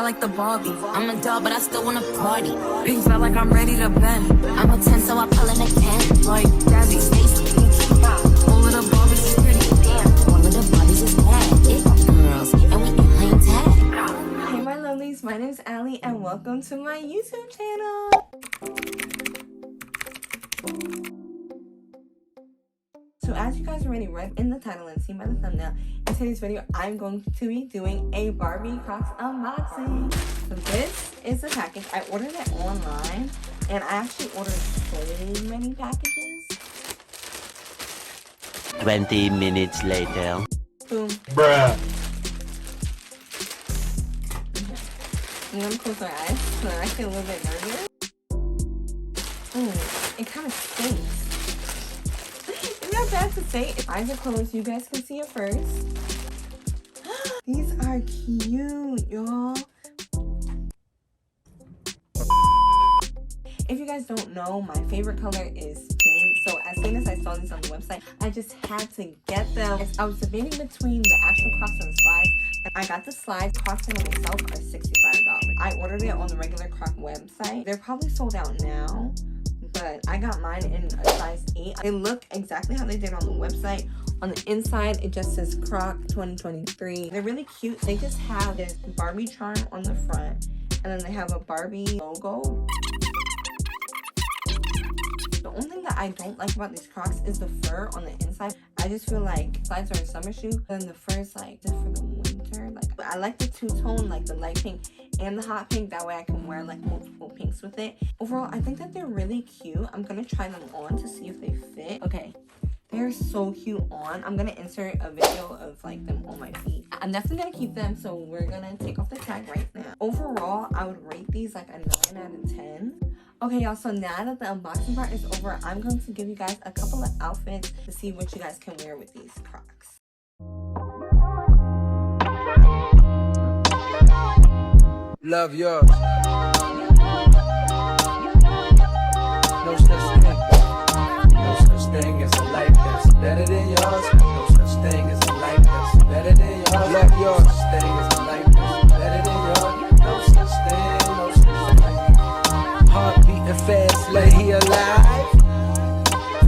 fly like the Barbie. I'm a doll, but I still wanna party. Pink fly like I'm ready to bend. I'm a 10, so I pull in a 10. Like Daddy, Stacy, all of the Barbies is pretty. Damn, all of the Barbies is bad. It girls, and we ain't playing tag. Hey my lovelies, my name is Allie and welcome to my YouTube channel. So as you guys already read in the title and seen by the thumbnail, in today's video I'm going to be doing a Barbie Crocs unboxing. So this is the package. I ordered it online and I actually ordered so many packages. 20 minutes later. Boom. Bruh. I'm gonna close my eyes so I'm actually a little bit nervous. It kind of stinks. It's not bad to say. If eyes are closed, you guys can see it first. These are cute, y'all. If you guys don't know, my favorite color is pink. So as soon as I saw these on the website, I just had to get them. I was debating between the actual Crocs and the slides. I got the slides. Costing them itself are $65. I ordered it on the regular Croc website. They're probably sold out now, but I got mine in a size 8. They look exactly how they did on the website. On the inside, it just says Croc 2023. They're really cute. They just have this Barbie charm on the front, and then they have a Barbie logo. The only thing that I don't like about these Crocs is the fur on the inside. I just feel like slides are a summer shoe, and the fur is like just for the winter. Like, I like the two-tone, like the light pink and the hot pink. That way I can wear like multiple pinks with it. Overall, I think that they're really cute. I'm gonna try them on to see if they fit. Okay, they're so cute on. I'm gonna insert a video of like them on my feet. I'm definitely gonna keep them, so we're gonna take off the tag right now. Overall, I would rate these like a 9 out of 10. Okay, y'all, so now that the unboxing part is over, I'm going to give you guys a couple of outfits to see what you guys can wear with these Crocs. Love yours. No such thing. No such thing as a life that's better than yours. No such thing as a life that's better than yours. Love yours. No such thing as a life that's better than yours. No such thing, no such thing. Heart beating fast, let he alive.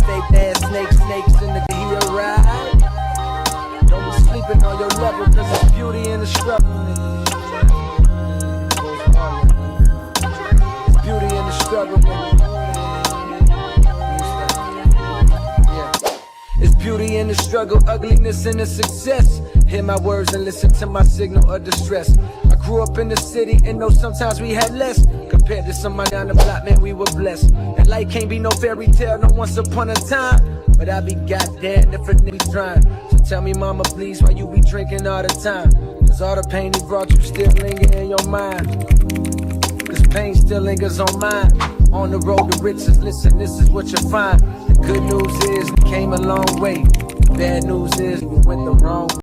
Fake ass snakes in the he arrive. Don't be sleeping on your level, cause it's beauty in the struggle. It's beauty in the struggle, yeah. It's beauty in the struggle, ugliness in the success. Hear my words and listen to my signal of distress. I grew up in the city and know sometimes we had less. Compared to somebody down the block, man, we were blessed. And life can't be no fairy tale, no once upon a time. But I be goddamn if a nigga trying. So tell me, mama, please, why you be drinking all the time? Cause all the pain he brought you still linger in your mind. This pain still lingers on mine. On the road to riches, listen, this is what you find. The good news is we came a long way. The bad news is we went the wrong way.